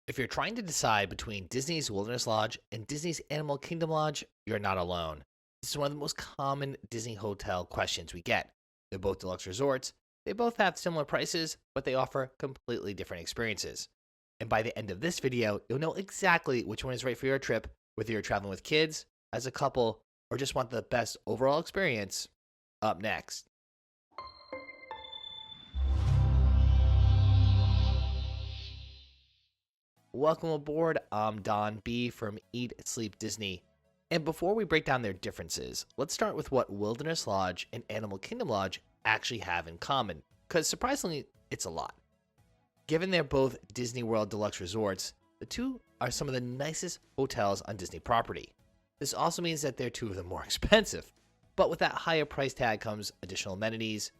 If you're trying to decide between Disney's Wilderness Lodge and Disney's Animal Kingdom Lodge, you're not alone. This is one of the most common Disney hotel questions we get. They're both deluxe resorts. They both have similar prices, but they offer completely different experiences. And by the end of this video, you'll know exactly which one is right for your trip, whether you're traveling with kids, as a couple, or just want the best overall experience. Up next. Welcome aboard. I'm Don B from Eat Sleep Disney. And before we break down their differences, let's start with what Wilderness Lodge and Animal Kingdom Lodge actually have in common, because surprisingly, it's a lot. Given they're both Disney World Deluxe Resorts, the two are some of the nicest hotels on Disney property. This also means that they're two of the more expensive, but with that higher price tag comes additional amenities,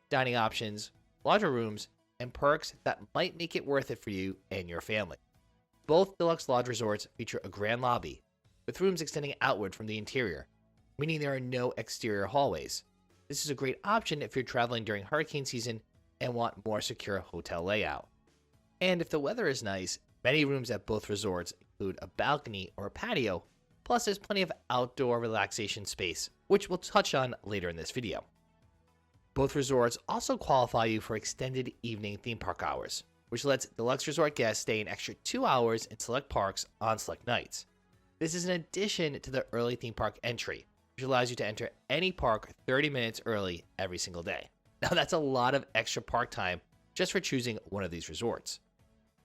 dining options, larger rooms, and perks that might make it worth it for you and your family. Both deluxe lodge resorts feature a grand lobby, with rooms extending outward from the interior, meaning there are no exterior hallways. This is a great option if you're traveling during hurricane season and want more secure hotel layout. And if the weather is nice, many rooms at both resorts include a balcony or a patio, plus there's plenty of outdoor relaxation space, which we'll touch on later in this video. Both resorts also qualify you for extended evening theme park hours, which lets deluxe resort guests stay an extra 2 hours in select parks on select nights. This is in addition to the early theme park entry, which allows you to enter any park 30 minutes early every single day. Now that's a lot of extra park time just for choosing one of these resorts.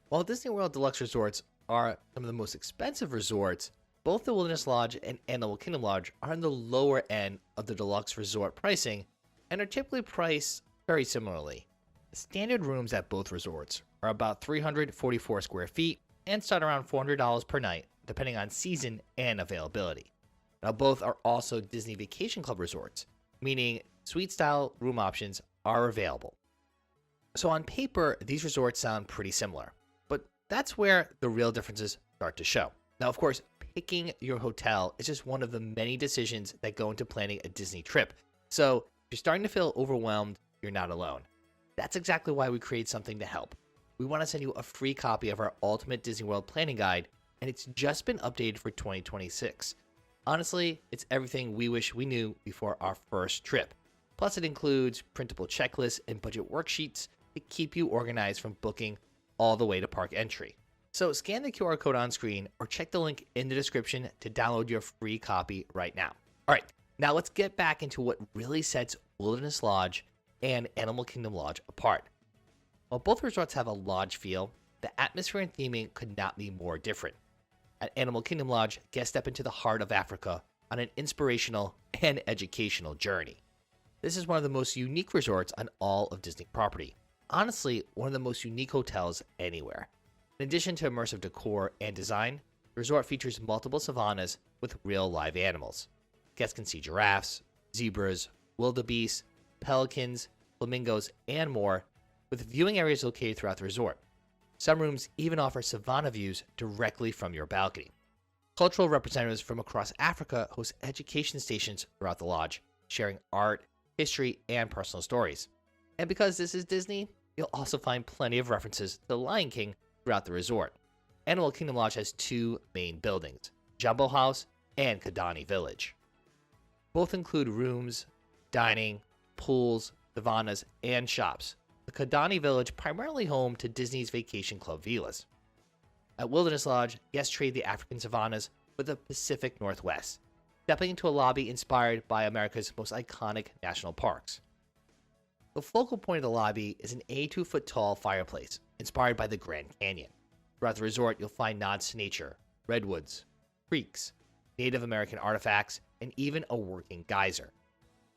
While Disney World Deluxe Resorts are some of the most expensive resorts, both the Wilderness Lodge and Animal Kingdom Lodge are on the lower end of the deluxe resort pricing and are typically priced very similarly. The standard rooms at both resorts are about 344 square feet and start around $400 per night, depending on season and availability. Now, both are also Disney Vacation Club resorts, meaning suite-style room options are available. So on paper, these resorts sound pretty similar, but that's where the real differences start to show. Now, of course, picking your hotel is just one of the many decisions that go into planning a Disney trip. So if you're starting to feel overwhelmed, you're not alone. That's exactly why we create something to help. We want to send you a free copy of our Ultimate Disney World Planning Guide, and it's just been updated for 2026. Honestly, it's everything we wish we knew before our first trip. Plus, it includes printable checklists and budget worksheets to keep you organized from booking all the way to park entry. So scan the QR code on screen or check the link in the description to download your free copy right now. All right, now let's get back into what really sets Wilderness Lodge and Animal Kingdom Lodge apart. While both resorts have a lodge feel, the atmosphere and theming could not be more different. At Animal Kingdom Lodge, guests step into the heart of Africa on an inspirational and educational journey. This is one of the most unique resorts on all of Disney property. Honestly, one of the most unique hotels anywhere. In addition to immersive decor and design, the resort features multiple savannas with real live animals. Guests can see giraffes, zebras, wildebeest, pelicans, flamingos, and more, with viewing areas located throughout the resort. Some rooms even offer savanna views directly from your balcony. Cultural representatives from across Africa host education stations throughout the lodge, sharing art, history, and personal stories. And because this is Disney, you'll also find plenty of references to The Lion King throughout the resort. Animal Kingdom Lodge has two main buildings, Jumbo House and Kidani Village. Both include rooms, dining, pools, savannas, and shops. The Kidani Village primarily home to Disney's Vacation Club villas. At Wilderness Lodge, guests trade the African savannas with the Pacific Northwest, stepping into a lobby inspired by America's most iconic national parks. The focal point of the lobby is an 82-foot tall fireplace inspired by the Grand Canyon. Throughout the resort, you'll find nods to nature, redwoods, creeks, Native American artifacts, and even a working geyser.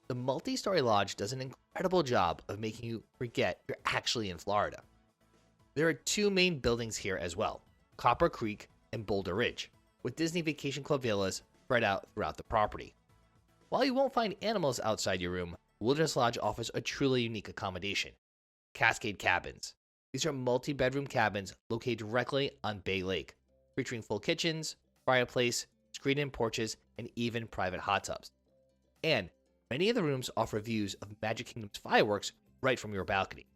The multi-story lodge does an incredible job of making you forget you're actually in Florida. There are two main buildings here as well, Copper Creek and Boulder Ridge, with Disney Vacation Club villas spread out throughout the property. While you won't find animals outside your room, Wilderness Lodge offers a truly unique accommodation, Cascade Cabins. These are multi-bedroom cabins located directly on Bay Lake, featuring full kitchens, fireplace, screened-in porches, and even private hot tubs. And many of the rooms offer views of Magic Kingdom's fireworks right from your balcony.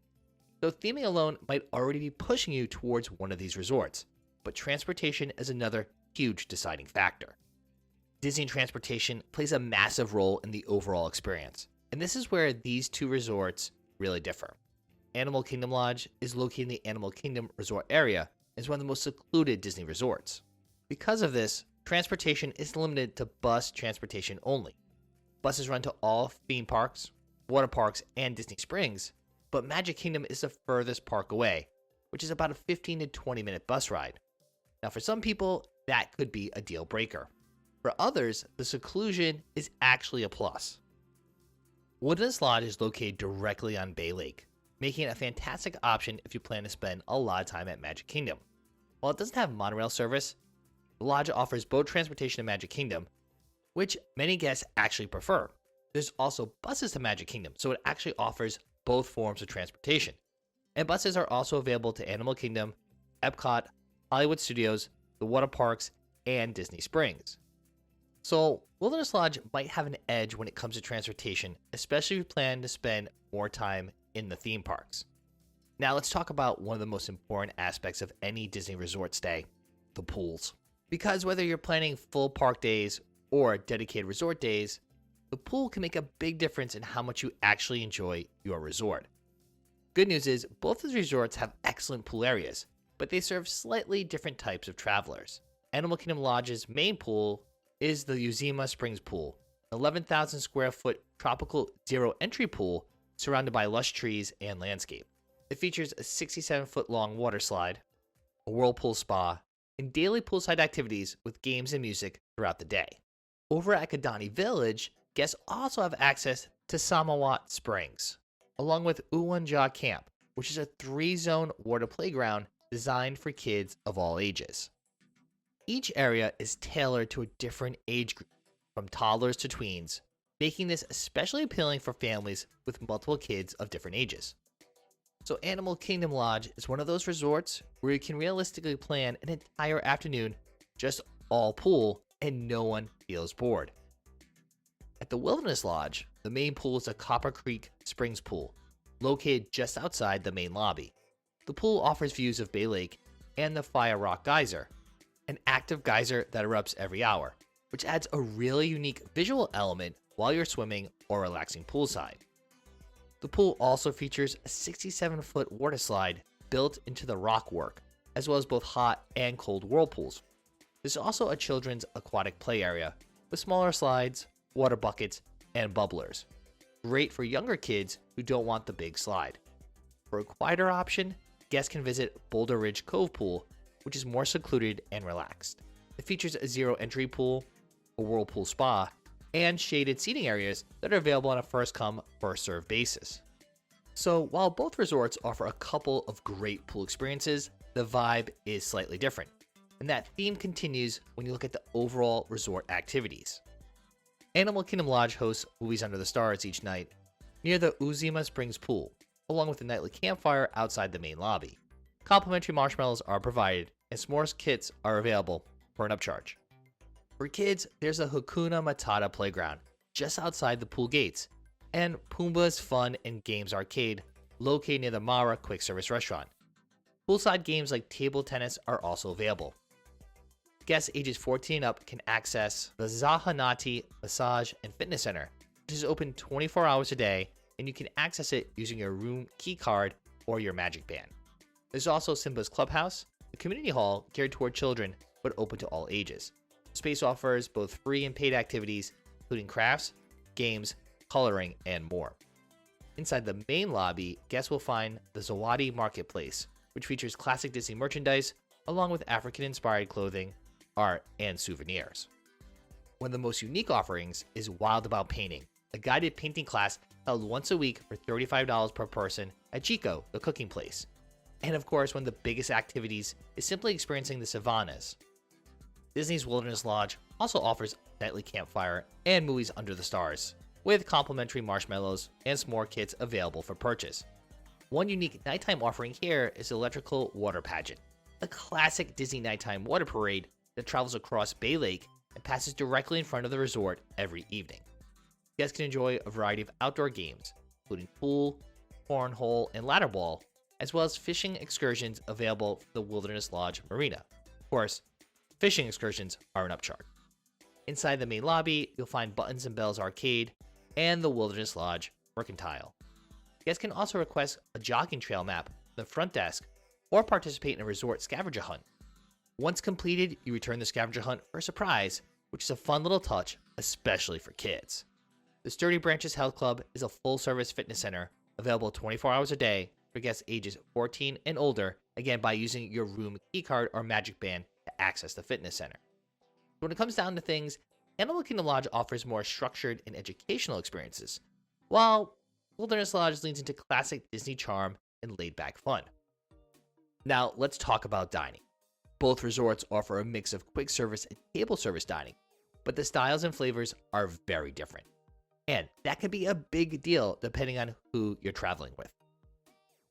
So theming alone might already be pushing you towards one of these resorts, but transportation is another huge deciding factor. Disney transportation plays a massive role in the overall experience, and this is where these two resorts really differ. Animal Kingdom Lodge is located in the Animal Kingdom Resort area and is one of the most secluded Disney resorts. Because of this, transportation is limited to bus transportation only. Buses run to all theme parks, water parks, and Disney Springs, but Magic Kingdom is the furthest park away, which is about a 15 to 20 minute bus ride. Now, for some people, that could be a deal breaker. For others, the seclusion is actually a plus. Wilderness Lodge is located directly on Bay Lake, making it a fantastic option if you plan to spend a lot of time at Magic Kingdom. While it doesn't have monorail service, the lodge offers boat transportation to Magic Kingdom, which many guests actually prefer. There's also buses to Magic Kingdom, so it actually offers both forms of transportation. And buses are also available to Animal Kingdom, Epcot, Hollywood Studios, the water parks, and Disney Springs. So, Wilderness Lodge might have an edge when it comes to transportation, especially if you plan to spend more time in the theme parks. Now, let's talk about one of the most important aspects of any Disney resort stay, the pools. Because whether you're planning full park days or dedicated resort days, the pool can make a big difference in how much you actually enjoy your resort. Good news is, both of the resorts have excellent pool areas, but they serve slightly different types of travelers. Animal Kingdom Lodge's main pool is the Uzima Springs Pool, an 11,000 square foot tropical zero entry pool surrounded by lush trees and landscape. It features a 67-foot long water slide, a whirlpool spa, and daily poolside activities with games and music throughout the day. Over at Kidani Village, guests also have access to Samawat Springs, along with Uwanja Camp, which is a 3-zone water playground designed for kids of all ages. Each area is tailored to a different age group, from toddlers to tweens, making this especially appealing for families with multiple kids of different ages. So Animal Kingdom Lodge is one of those resorts where you can realistically plan an entire afternoon just all pool and no one feels bored. At the Wilderness Lodge, the main pool is a Copper Creek Springs pool, located just outside the main lobby. The pool offers views of Bay Lake and the Fire Rock Geyser, an active geyser that erupts every hour, which adds a really unique visual element while you're swimming or relaxing poolside. The pool also features a 67-foot water slide built into the rock work, as well as both hot and cold whirlpools. There's also a children's aquatic play area with smaller slides, water buckets, and bubblers. Great for younger kids who don't want the big slide. For a quieter option, guests can visit Boulder Ridge Cove Pool, which is more secluded and relaxed. It features a zero entry pool, a whirlpool spa, and shaded seating areas that are available on a first come, first served basis. So while both resorts offer a couple of great pool experiences, the vibe is slightly different. And that theme continues when you look at the overall resort activities. Animal Kingdom Lodge hosts Movies Under the Stars each night near the Uzima Springs Pool, along with a nightly campfire outside the main lobby. Complimentary marshmallows are provided, and s'mores kits are available for an upcharge. For kids, there's a Hakuna Matata playground just outside the pool gates, and Pumbaa's Fun and Games Arcade located near the Mara quick service restaurant. Poolside games like table tennis are also available. Guests ages 14 and up can access the Zahanati Massage and Fitness Center, which is open 24 hours a day, and you can access it using your room key card or your Magic Band. There's also Simba's Clubhouse, a community hall geared toward children but open to all ages. The space offers both free and paid activities, including crafts, games, coloring, and more. Inside the main lobby, guests will find the Zawadi Marketplace, which features classic Disney merchandise along with African-inspired clothing, art, and souvenirs. One of the most unique offerings is Wild About Painting, a guided painting class held once a week for $35 per person at Jiko, the cooking place. And of course, one of the biggest activities is simply experiencing the savannas. Disney's Wilderness Lodge also offers nightly campfire and Movies Under the Stars, with complimentary marshmallows and s'more kits available for purchase. One unique nighttime offering here is the Electrical Water Pageant, a classic Disney nighttime water parade that travels across Bay Lake and passes directly in front of the resort every evening. Guests can enjoy a variety of outdoor games, including pool, cornhole, and ladder ball, as well as fishing excursions available for the Wilderness Lodge Marina. Of course, fishing excursions are an upcharge. Inside the main lobby, you'll find Buttons and Bells Arcade and the Wilderness Lodge Mercantile. Guests can also request a jogging trail map from the front desk or participate in a resort scavenger hunt. Once completed, you return the scavenger hunt for a surprise, which is a fun little touch, especially for kids. The Sturdy Branches Health Club is a full-service fitness center available 24 hours a day for guests ages 14 and older, again by using your room keycard or magic band to access the fitness center. When it comes down to things, Animal Kingdom Lodge offers more structured and educational experiences, while Wilderness Lodge leans into classic Disney charm and laid-back fun. Now, let's talk about dining. Both resorts offer a mix of quick service and table service dining, but the styles and flavors are very different. And that can be a big deal depending on who you're traveling with.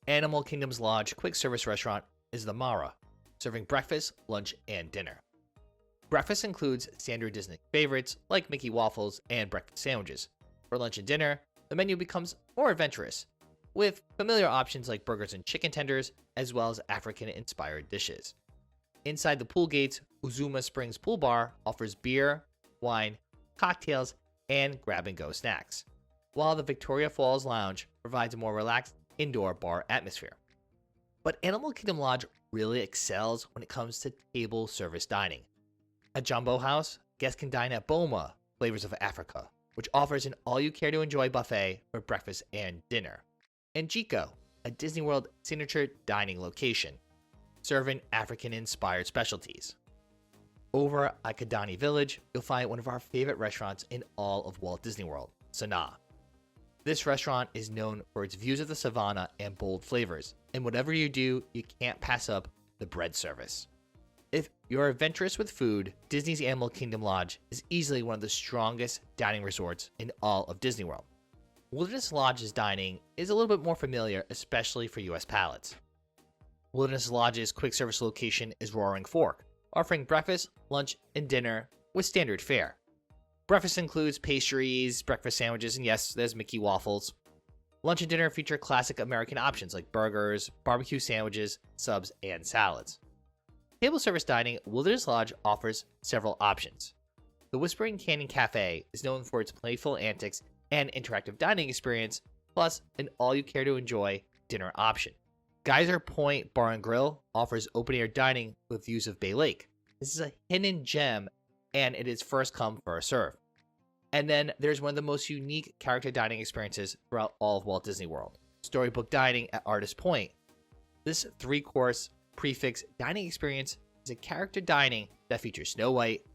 Animal Kingdom's Lodge quick service restaurant is the Mara, serving breakfast, lunch, and dinner. Breakfast includes standard Disney favorites like Mickey waffles and breakfast sandwiches. For lunch and dinner, the menu becomes more adventurous, with familiar options like burgers and chicken tenders, as well as African-inspired dishes. Inside the pool gates, Uzuma Springs Pool Bar offers beer, wine, cocktails, and grab-and-go snacks, while the Victoria Falls Lounge provides a more relaxed indoor bar atmosphere. But Animal Kingdom Lodge really excels when it comes to table service dining. At Jumbo House, guests can dine at Boma, Flavors of Africa, which offers an all-you-care-to-enjoy buffet for breakfast and dinner, and Jiko, a Disney World signature dining location, serving African-inspired specialties. Over at Kidani Village, you'll find one of our favorite restaurants in all of Walt Disney World, Sanaa. This restaurant is known for its views of the savanna and bold flavors, and whatever you do, you can't pass up the bread service. If you're adventurous with food, Disney's Animal Kingdom Lodge is easily one of the strongest dining resorts in all of Disney World. Wilderness Lodge's dining is a little bit more familiar, especially for US palates. Wilderness Lodge's quick service location is Roaring Fork, offering breakfast, lunch, and dinner with standard fare. Breakfast includes pastries, breakfast sandwiches, and yes, there's Mickey waffles. Lunch and dinner feature classic American options like burgers, barbecue sandwiches, subs, and salads. Table service dining, Wilderness Lodge offers several options. The Whispering Canyon Cafe is known for its playful antics and interactive dining experience, plus an all-you-care-to-enjoy dinner option. Geyser Point Bar and Grill offers open-air dining with views of Bay Lake. This is a hidden gem, and it is first come, first serve. And then there's one of the most unique character dining experiences throughout all of Walt Disney World, Storybook Dining at Artist Point. This 3-course prefix dining experience is a character dining that features Snow White,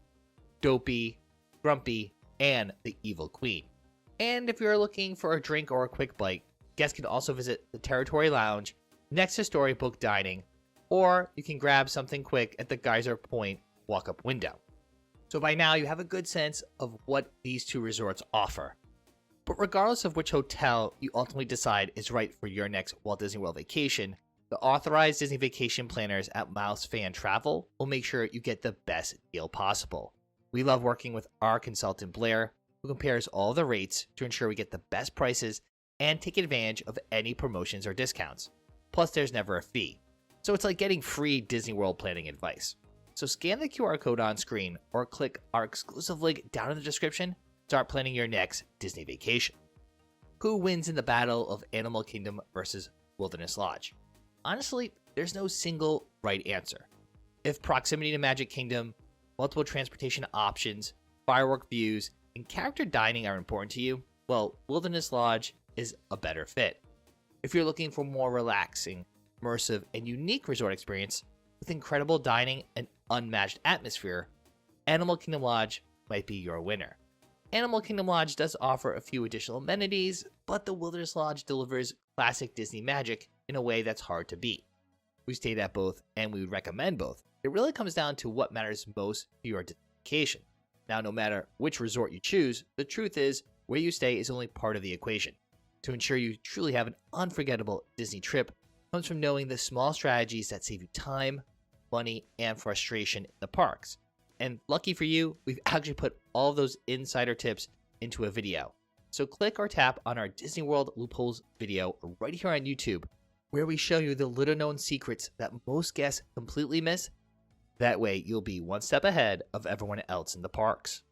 Dopey, Grumpy, and the Evil Queen. And if you're looking for a drink or a quick bite, guests can also visit the Territory Lounge next to Storybook Dining, or you can grab something quick at the Geyser Point walk-up window. So by now you have a good sense of what these two resorts offer. But regardless of which hotel you ultimately decide is right for your next Walt Disney World vacation, the authorized Disney vacation planners at Miles Fan Travel will make sure you get the best deal possible. We love working with our consultant Blair, who compares all the rates to ensure we get the best prices and take advantage of any promotions or discounts. Plus, there's never a fee. So it's like getting free Disney World planning advice. So scan the QR code on screen or click our exclusive link down in the description. Start planning your next Disney vacation. Who wins in the battle of Animal Kingdom versus Wilderness Lodge? Honestly, there's no single right answer. If proximity to Magic Kingdom, multiple transportation options, firework views, and character dining are important to you, well, Wilderness Lodge is a better fit. If you're looking for more relaxing, immersive, and unique resort experience with incredible dining and unmatched atmosphere, Animal Kingdom Lodge might be your winner. Animal Kingdom Lodge does offer a few additional amenities, but the Wilderness Lodge delivers classic Disney magic in a way that's hard to beat. We stayed at both, and we would recommend both. It really comes down to what matters most to your vacation. Now, no matter which resort you choose, the truth is, where you stay is only part of the equation. To ensure you truly have an unforgettable Disney trip comes from knowing the small strategies that save you time, money, and frustration in the parks. And lucky for you, we've actually put all of those insider tips into a video. So click or tap on our Disney World Loopholes video right here on YouTube, where we show you the little known secrets that most guests completely miss That way, you'll be one step ahead of everyone else in the parks.